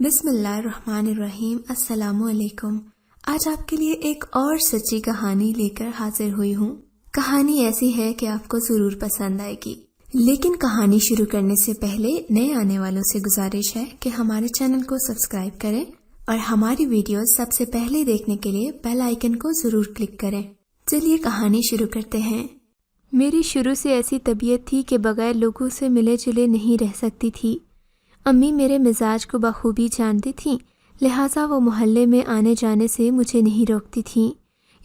بسم اللہ الرحمن الرحیم۔ السلام علیکم۔ آج آپ کے لیے ایک اور سچی کہانی لے کر حاضر ہوئی ہوں۔ کہانی ایسی ہے کہ آپ کو ضرور پسند آئے گی، لیکن کہانی شروع کرنے سے پہلے نئے آنے والوں سے گزارش ہے کہ ہمارے چینل کو سبسکرائب کریں اور ہماری ویڈیوز سب سے پہلے دیکھنے کے لیے بیل آئیکن کو ضرور کلک کریں۔ چلیے کہانی شروع کرتے ہیں۔ میری شروع سے ایسی طبیعت تھی کہ بغیر لوگوں سے ملے جلے نہیں رہ سکتی تھی۔ امی میرے مزاج کو بخوبی جانتی تھیں، لہٰذا وہ محلے میں آنے جانے سے مجھے نہیں روکتی تھیں۔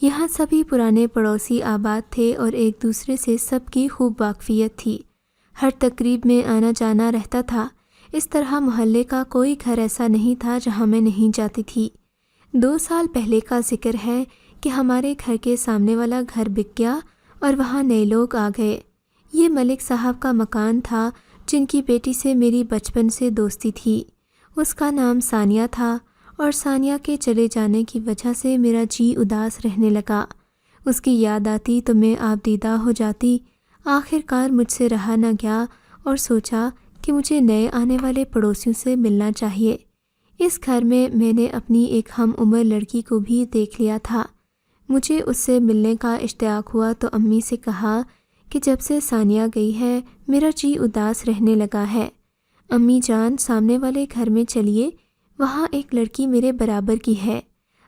یہاں سبھی پرانے پڑوسی آباد تھے اور ایک دوسرے سے سب کی خوب واقفیت تھی۔ ہر تقریب میں آنا جانا رہتا تھا۔ اس طرح محلے کا کوئی گھر ایسا نہیں تھا جہاں میں نہیں جاتی تھی۔ 2 سال پہلے کا ذکر ہے کہ ہمارے گھر کے سامنے والا گھر بک گیا اور وہاں نئے لوگ آ گئے۔ یہ ملک صاحب کا مکان تھا جن کی بیٹی سے میری بچپن سے دوستی تھی۔ اس کا نام ثانیہ تھا اور ثانیہ کے چلے جانے کی وجہ سے میرا جی اداس رہنے لگا۔ اس کی یاد آتی تو میں آپ دیدہ ہو جاتی۔ آخر کار مجھ سے رہا نہ گیا اور سوچا کہ مجھے نئے آنے والے پڑوسیوں سے ملنا چاہیے۔ اس گھر میں نے اپنی ایک ہم عمر لڑکی کو بھی دیکھ لیا تھا۔ مجھے اس سے ملنے کا اشتیاق ہوا تو امی سے کہا کہ جب سے ثانیہ گئی ہے میرا جی اداس رہنے لگا ہے۔ امی جان، سامنے والے گھر میں چلیے، وہاں ایک لڑکی میرے برابر کی ہے،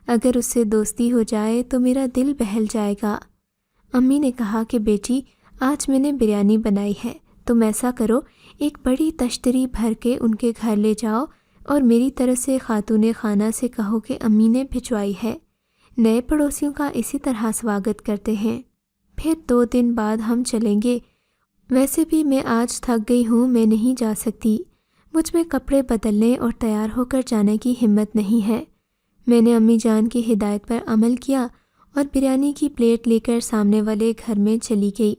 اگر اس سے دوستی ہو جائے تو میرا دل بہل جائے گا۔ امی نے کہا کہ بیٹی، آج میں نے بریانی بنائی ہے، تم ایسا کرو، ایک بڑی تشتری بھر کے ان کے گھر لے جاؤ اور میری طرف سے خاتون خانہ سے کہو کہ امی نے بھجوائی ہے۔ نئے پڑوسیوں کا اسی طرح سواگت کرتے ہیں۔ پھر 2 دن بعد ہم چلیں گے۔ ویسے بھی میں آج تھک گئی ہوں، میں نہیں جا سکتی۔ مجھ میں کپڑے بدلنے اور تیار ہو کر جانے کی ہمت نہیں ہے۔ میں نے امی جان کی ہدایت پر عمل کیا اور بریانی کی پلیٹ لے کر سامنے والے گھر میں چلی گئی۔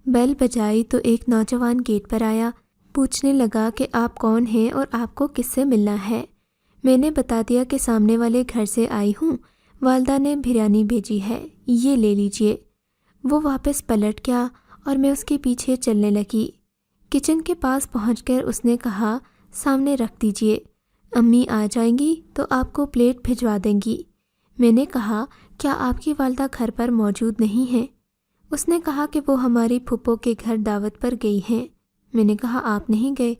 بیل بجائی تو ایک نوجوان گیٹ پر آیا، پوچھنے لگا کہ آپ کون ہیں اور آپ کو کس سے ملنا ہے۔ میں نے بتا دیا کہ سامنے والے گھر سے آئی ہوں، والدہ نے بریانی بھیجی ہے، یہ لے لیجئے۔ وہ واپس پلٹ گیا اور میں اس کے پیچھے چلنے لگی۔ کچن کے پاس پہنچ کر اس نے کہا، سامنے رکھ دیجئے، امی آ جائیں گی تو آپ کو پلیٹ بھجوا دیں گی۔ میں نے کہا، کیا آپ کی والدہ گھر پر موجود نہیں ہیں؟ اس نے کہا کہ وہ ہماری پھپھو کے گھر دعوت پر گئی ہیں۔ میں نے کہا، آپ نہیں گئے؟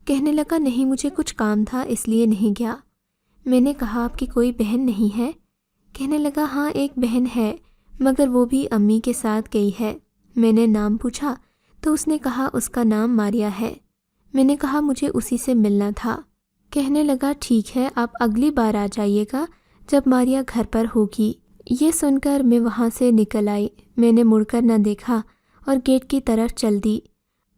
کہنے لگا، نہیں، مجھے کچھ کام تھا اس لیے نہیں گیا۔ میں نے کہا، آپ کی کوئی بہن نہیں ہے؟ کہنے لگا، ہاں ایک بہن ہے، مگر وہ بھی امی کے ساتھ گئی ہے۔ میں نے نام پوچھا تو اس نے کہا اس کا نام ماریا ہے۔ میں نے کہا مجھے اسی سے ملنا تھا۔ کہنے لگا، ٹھیک ہے، آپ اگلی بار آ جائیے گا جب ماریا گھر پر ہوگی۔ یہ سن کر میں وہاں سے نکل آئی۔ میں نے مڑ کر نہ دیکھا اور گیٹ کی طرف چل دی۔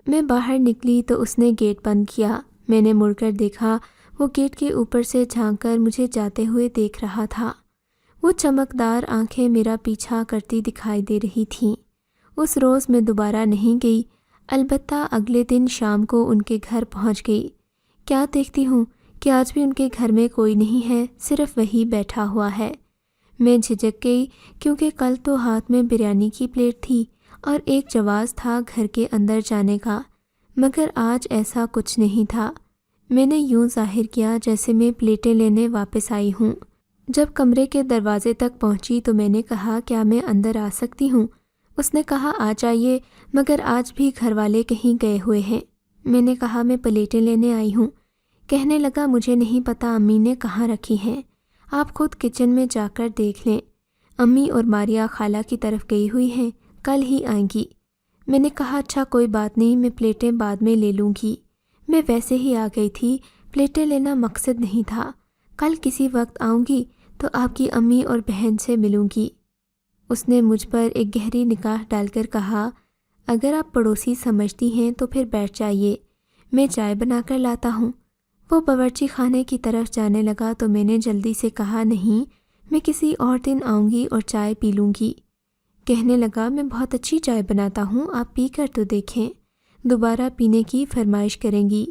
میں باہر نکلی تو اس نے گیٹ بند کیا۔ میں نے مڑ کر دیکھا، وہ گیٹ کے اوپر سے جھانک کر مجھے جاتے ہوئے دیکھ رہا تھا۔ وہ چمکدار آنکھیں میرا پیچھا کرتی دکھائی دے رہی تھیں۔ اس روز میں دوبارہ نہیں گئی، البتہ اگلے دن شام کو ان کے گھر پہنچ گئی۔ کیا دیکھتی ہوں کہ آج بھی ان کے گھر میں کوئی نہیں ہے، صرف وہی بیٹھا ہوا ہے۔ میں جھجک گئی کیونکہ کل تو ہاتھ میں بریانی کی پلیٹ تھی اور ایک جواز تھا گھر کے اندر جانے کا، مگر آج ایسا کچھ نہیں تھا۔ میں نے یوں ظاہر کیا جیسے میں پلیٹیں لینے واپس آئی ہوں۔ جب کمرے کے دروازے تک پہنچی تو میں نے کہا، کیا میں اندر آ سکتی ہوں؟ اس نے کہا، آ جائیے، مگر آج بھی گھر والے کہیں گئے ہوئے ہیں۔ میں نے کہا، میں پلیٹیں لینے آئی ہوں۔ کہنے لگا، مجھے نہیں پتا امی نے کہاں رکھی ہیں، آپ خود کچن میں جا کر دیکھ لیں۔ امی اور ماریا خالہ کی طرف گئی ہوئی ہیں، کل ہی آئیں گی۔ میں نے کہا، اچھا کوئی بات نہیں، میں پلیٹیں بعد میں لے لوں گی۔ میں ویسے ہی آ گئی تھی، پلیٹیں لینا مقصد نہیں تھا۔ کل کسی وقت آؤں گی تو آپ کی امی اور بہن سے ملوں گی۔ اس نے مجھ پر ایک گہری نگاہ ڈال کر کہا، اگر آپ پڑوسی سمجھتی ہیں تو پھر بیٹھ جائیے، میں چائے بنا کر لاتا ہوں۔ وہ باورچی خانے کی طرف جانے لگا تو میں نے جلدی سے کہا، نہیں، میں کسی اور دن آؤں گی اور چائے پی لوں گی۔ کہنے لگا، میں بہت اچھی چائے بناتا ہوں، آپ پی کر تو دیکھیں، دوبارہ پینے کی فرمائش کریں گی۔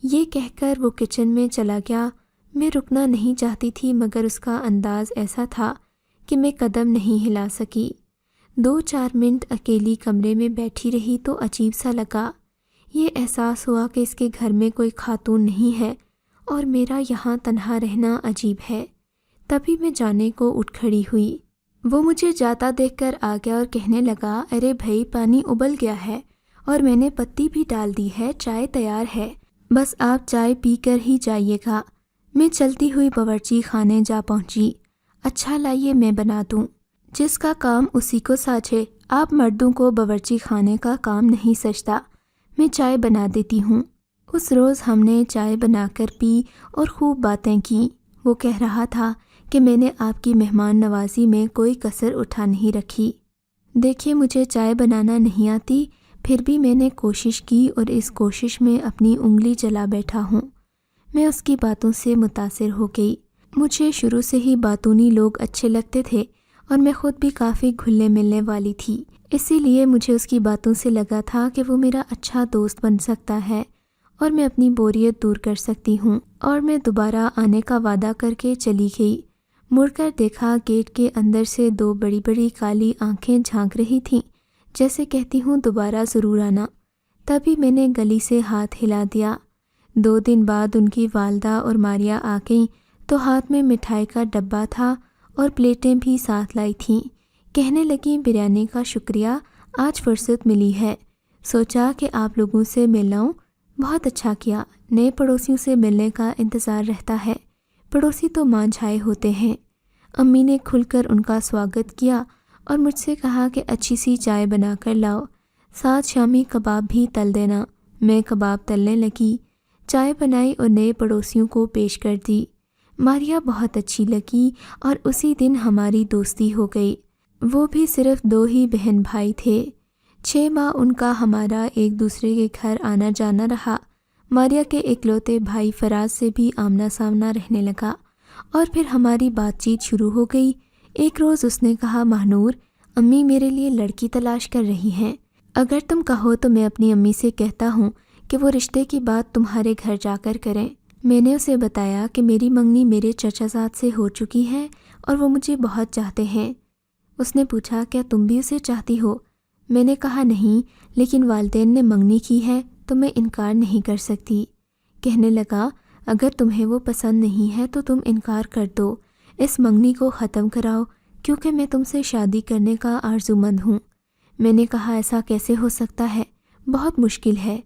یہ کہہ کر وہ کچن میں چلا گیا۔ میں رکنا نہیں چاہتی تھی مگر اس کا انداز ایسا تھا کہ میں قدم نہیں ہلا سکی۔ 2-4 منٹ اکیلی کمرے میں بیٹھی رہی تو عجیب سا لگا۔ یہ احساس ہوا کہ اس کے گھر میں کوئی خاتون نہیں ہے اور میرا یہاں تنہا رہنا عجیب ہے۔ تبھی میں جانے کو اٹھ کھڑی ہوئی۔ وہ مجھے جاتا دیکھ کر آ گیا اور کہنے لگا، ارے بھائی، پانی ابل گیا ہے اور میں نے پتی بھی ڈال دی ہے، چائے تیار ہے، بس آپ چائے پی کر ہی جائیے گا۔ میں چلتی ہوئی باورچی خانے جا پہنچی۔ اچھا لائیے میں بنا دوں، جس کا کام اسی کو ساجھے، آپ مردوں کو باورچی خانے کا کام نہیں سجتا، میں چائے بنا دیتی ہوں۔ اس روز ہم نے چائے بنا کر پی اور خوب باتیں کیں۔ وہ کہہ رہا تھا کہ میں نے آپ کی مہمان نوازی میں کوئی کسر اٹھا نہیں رکھی۔ دیکھیے، مجھے چائے بنانا نہیں آتی، پھر بھی میں نے کوشش کی اور اس کوشش میں اپنی انگلی جلا بیٹھا ہوں۔ میں اس کی باتوں سے متاثر ہو گئی۔ مجھے شروع سے ہی باتونی لوگ اچھے لگتے تھے اور میں خود بھی کافی گھلنے ملنے والی تھی، اسی لیے مجھے اس کی باتوں سے لگا تھا کہ وہ میرا اچھا دوست بن سکتا ہے اور میں اپنی بوریت دور کر سکتی ہوں، اور میں دوبارہ آنے کا وعدہ کر کے چلی گئی۔ مڑ کر دیکھا، گیٹ کے اندر سے 2 بڑی بڑی کالی آنکھیں جھانک رہی تھیں، جیسے کہتی ہوں دوبارہ ضرور آنا۔ تبھی میں نے گلی سے ہاتھ ہلا دیا۔ 2 دن بعد ان کی والدہ اور ماریا آ گئیں تو ہاتھ میں مٹھائی کا ڈبہ تھا اور پلیٹیں بھی ساتھ لائی تھیں۔ کہنے لگیں، بریانی کا شکریہ، آج فرصت ملی ہے، سوچا کہ آپ لوگوں سے مل آؤں۔ بہت اچھا کیا، نئے پڑوسیوں سے ملنے کا انتظار رہتا ہے، پڑوسی تو مانجھائے ہوتے ہیں۔ امی نے کھل کر ان کا سواگت کیا اور مجھ سے کہا کہ اچھی سی چائے بنا کر لاؤ، ساتھ شامی کباب بھی تل دینا۔ میں کباب تلنے لگی، چائے بنائی اور نئے پڑوسیوں کو پیش کر دی۔ ماریا بہت اچھی لگی اور اسی دن ہماری دوستی ہو گئی۔ وہ بھی صرف 2 ہی بہن بھائی تھے۔ 6 ماہ ان کا ہمارا ایک دوسرے کے گھر آنا جانا رہا۔ ماریا کے اکلوتے بھائی فراز سے بھی آمنا سامنا رہنے لگا اور پھر ہماری بات چیت شروع ہو گئی۔ ایک روز اس نے کہا، ماہنور، امی میرے لیے لڑکی تلاش کر رہی ہیں، اگر تم کہو تو میں اپنی امی سے کہتا ہوں کہ وہ رشتے کی بات تمہارے گھر جا کر کریں۔ میں نے اسے بتایا کہ میری منگنی میرے چچا زاد سے ہو چکی ہے اور وہ مجھے بہت چاہتے ہیں۔ اس نے پوچھا، کیا تم بھی اسے چاہتی ہو؟ میں نے کہا نہیں، لیکن والدین نے منگنی کی ہے تو میں انکار نہیں کر سکتی۔ کہنے لگا، اگر تمہیں وہ پسند نہیں ہے تو تم انکار کر دو، اس منگنی کو ختم کراؤ، کیونکہ میں تم سے شادی کرنے کا آرزومند ہوں۔ میں نے کہا، ایسا کیسے ہو سکتا ہے؟ بہت مشکل ہے،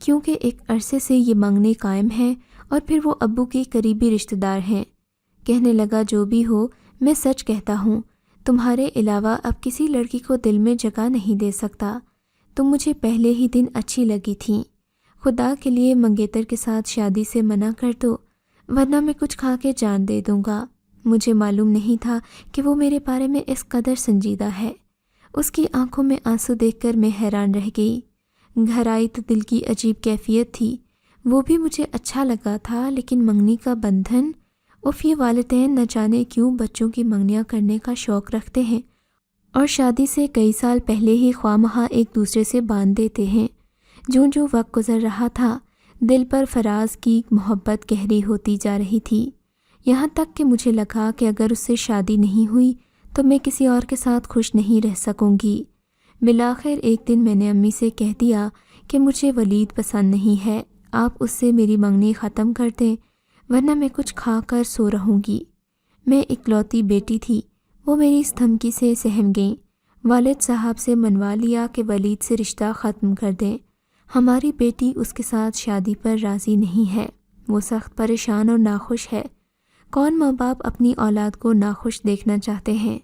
کیونکہ ایک عرصے سے یہ منگنی قائم ہے اور پھر وہ ابو کی قریبی رشتہ دار ہیں۔ کہنے لگا، جو بھی ہو، میں سچ کہتا ہوں، تمہارے علاوہ اب کسی لڑکی کو دل میں جگہ نہیں دے سکتا۔ تم مجھے پہلے ہی دن اچھی لگی تھی، خدا کے لیے منگیتر کے ساتھ شادی سے منع کر دو، ورنہ میں کچھ کھا کے جان دے دوں گا۔ مجھے معلوم نہیں تھا کہ وہ میرے بارے میں اس قدر سنجیدہ ہے۔ اس کی آنکھوں میں آنسو دیکھ کر میں حیران رہ گئی۔ گھر آئی تو دل کی عجیب کیفیت تھی، وہ بھی مجھے اچھا لگا تھا، لیکن منگنی کا بندھن، یہ والدین نہ جانے کیوں بچوں کی منگنیاں کرنے کا شوق رکھتے ہیں اور شادی سے کئی سال پہلے ہی خواہ مخواہ ایک دوسرے سے باندھ دیتے ہیں۔ جو وقت گزر رہا تھا، دل پر فراز کی محبت گہری ہوتی جا رہی تھی، یہاں تک کہ مجھے لگا کہ اگر اس سے شادی نہیں ہوئی تو میں کسی اور کے ساتھ خوش نہیں رہ سکوں گی۔ بالآخر ایک دن میں نے امی سے کہہ دیا کہ مجھے ولید پسند نہیں ہے، آپ اس سے میری منگنی ختم کر دیں، ورنہ میں کچھ کھا کر سو رہوں گی۔ میں اکلوتی بیٹی تھی، وہ میری اس دھمکی سے سہم گئیں۔ والد صاحب سے منوا لیا کہ ولید سے رشتہ ختم کر دیں، ہماری بیٹی اس کے ساتھ شادی پر راضی نہیں ہے، وہ سخت پریشان اور ناخوش ہے۔ کون ماں باپ اپنی اولاد کو ناخوش دیکھنا چاہتے ہیں؟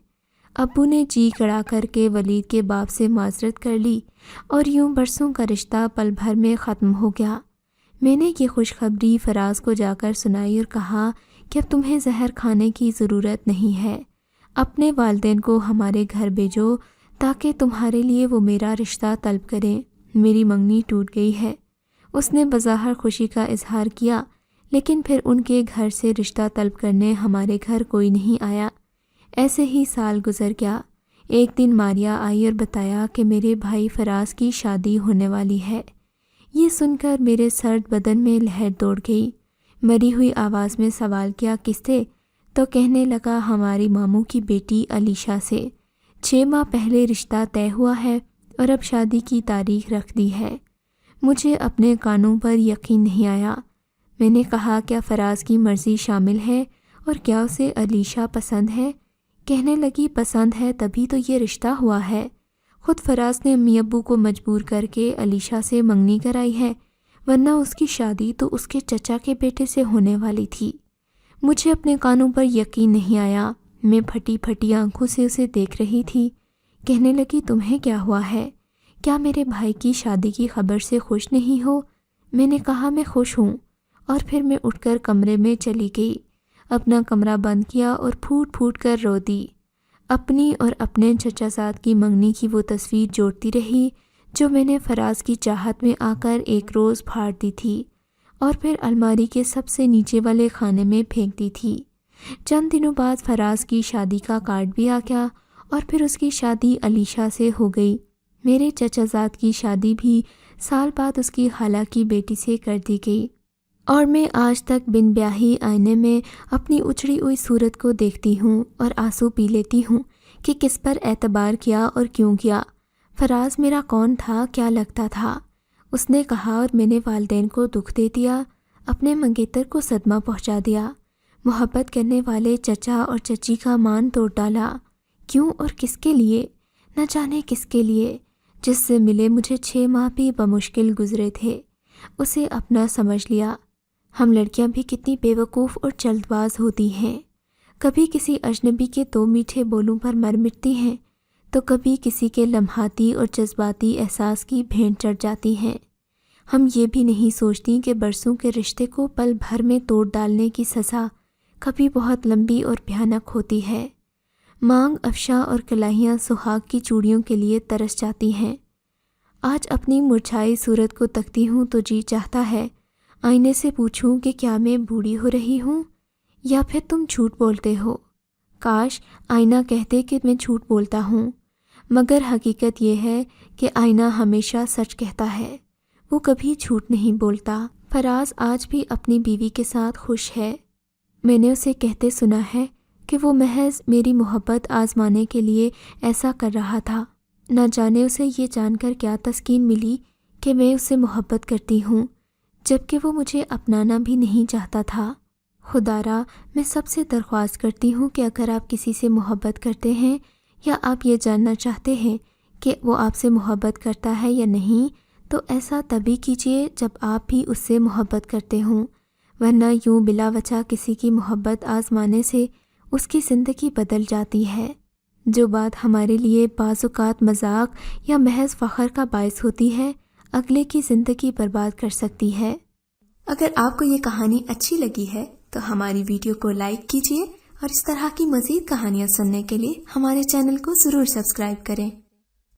ابو نے جی کڑا کر کے ولید کے باپ سے معذرت کر لی اور یوں برسوں کا رشتہ پل بھر میں ختم ہو گیا۔ میں نے یہ خوشخبری فراز کو جا کر سنائی اور کہا کہ اب تمہیں زہر کھانے کی ضرورت نہیں ہے، اپنے والدین کو ہمارے گھر بھیجو تاکہ تمہارے لیے وہ میرا رشتہ طلب کریں۔ میری منگنی ٹوٹ گئی ہے۔ اس نے بظاہر خوشی کا اظہار کیا، لیکن پھر ان کے گھر سے رشتہ طلب کرنے ہمارے گھر کوئی نہیں آیا۔ ایسے ہی سال گزر گیا۔ ایک دن ماریا آئی اور بتایا کہ میرے بھائی فراز کی شادی ہونے والی ہے۔ یہ سن کر میرے سرد بدن میں لہر دوڑ گئی۔ مری ہوئی آواز میں سوال کیا، کس سے؟ تو کہنے لگا، ہماری ماموں کی بیٹی علیشا سے۔ 6 ماہ پہلے رشتہ طے ہوا ہے اور اب شادی کی تاریخ رکھ دی ہے۔ مجھے اپنے کانوں پر یقین نہیں آیا۔ میں نے کہا کیا فراز کی مرضی شامل ہے اور کیا اسے علیشہ پسند ہے؟ کہنے لگی پسند ہے تبھی تو یہ رشتہ ہوا ہے۔ خود فراز نے امی ابو کو مجبور کر کے علیشہ سے منگنی کرائی ہے، ورنہ اس کی شادی تو اس کے چچا کے بیٹے سے ہونے والی تھی۔ مجھے اپنے کانوں پر یقین نہیں آیا۔ میں پھٹی پھٹی آنکھوں سے اسے دیکھ رہی تھی۔ کہنے لگی تمہیں کیا ہوا ہے؟ کیا میرے بھائی کی شادی کی خبر سے خوش نہیں ہو؟ میں نے کہا میں خوش ہوں، اور پھر میں اٹھ کر کمرے میں چلی گئی، اپنا کمرہ بند کیا اور پھوٹ پھوٹ کر رو دی۔ اپنی اور اپنے چچا زاد کی منگنی کی وہ تصویر جوڑتی رہی جو میں نے فراز کی چاہت میں آ کر ایک روز پھاڑ دی تھی اور پھر الماری کے سب سے نیچے والے خانے میں پھینک دی تھی۔ چند دنوں بعد فراز کی شادی کا کارڈ بھی آ گیا اور پھر اس کی شادی علیشہ سے ہو گئی۔ میرے چچا زاد کی شادی بھی سال بعد اس کی خالہ کی بیٹی سے کر دی گئی، اور میں آج تک بن بیاہی آئینے میں اپنی اچڑی ہوئی صورت کو دیکھتی ہوں اور آنسو پی لیتی ہوں کہ کس پر اعتبار کیا اور کیوں کیا۔ فراز میرا کون تھا، کیا لگتا تھا؟ اس نے کہا اور میں نے والدین کو دکھ دے دیا، اپنے منگیتر کو صدمہ پہنچا دیا، محبت کرنے والے چچا اور چچی کا مان توڑ ڈالا۔ کیوں اور کس کے لیے؟ نہ جانے کس کے لیے۔ جس سے ملے مجھے 6 ماہ بھی بمشکل گزرے تھے، اسے اپنا سمجھ لیا۔ ہم لڑکیاں بھی کتنی بے وقوف اور جلد باز ہوتی ہیں، کبھی کسی اجنبی کے 2 میٹھے بولوں پر مر مٹتی ہیں تو کبھی کسی کے لمحاتی اور جذباتی احساس کی بھینٹ چڑھ جاتی ہیں۔ ہم یہ بھی نہیں سوچتی کہ برسوں کے رشتے کو پل بھر میں توڑ ڈالنے کی سزا کبھی بہت لمبی اور بھیانک ہوتی ہے۔ مانگ افشاں اور کلاہیاں سہاگ کی چوڑیوں کے لیے ترس جاتی ہیں۔ آج اپنی مرجھائی صورت کو تکتی ہوں تو جی چاہتا ہے آئینے سے پوچھوں کہ کیا میں بوڑھی ہو رہی ہوں یا پھر تم جھوٹ بولتے ہو۔ کاش آئینہ کہتے کہ میں جھوٹ بولتا ہوں، مگر حقیقت یہ ہے کہ آئینہ ہمیشہ سچ کہتا ہے، وہ کبھی جھوٹ نہیں بولتا۔ فراز آج بھی اپنی بیوی کے ساتھ خوش ہے۔ میں نے اسے کہتے سنا ہے کہ وہ محض میری محبت آزمانے کے لیے ایسا کر رہا تھا۔ نہ جانے اسے یہ جان کر کیا تسکین ملی کہ میں اسے محبت کرتی ہوں، جبکہ وہ مجھے اپنانا بھی نہیں چاہتا تھا۔ خدا را، میں سب سے درخواست کرتی ہوں کہ اگر آپ کسی سے محبت کرتے ہیں یا آپ یہ جاننا چاہتے ہیں کہ وہ آپ سے محبت کرتا ہے یا نہیں، تو ایسا تبھی کیجیے جب آپ بھی اس سے محبت کرتے ہوں، ورنہ یوں بلا وجہ کسی کی محبت آزمانے سے اس کی زندگی بدل جاتی ہے، جو بات ہمارے لیے بعض اوقات مذاق یا محض فخر کا باعث ہوتی ہے، اگلے کی زندگی برباد کر سکتی ہے۔ اگر آپ کو یہ کہانی اچھی لگی ہے تو ہماری ویڈیو کو لائک کیجیے اور اس طرح کی مزید کہانیاں سننے کے لیے ہمارے چینل کو ضرور سبسکرائب کریں۔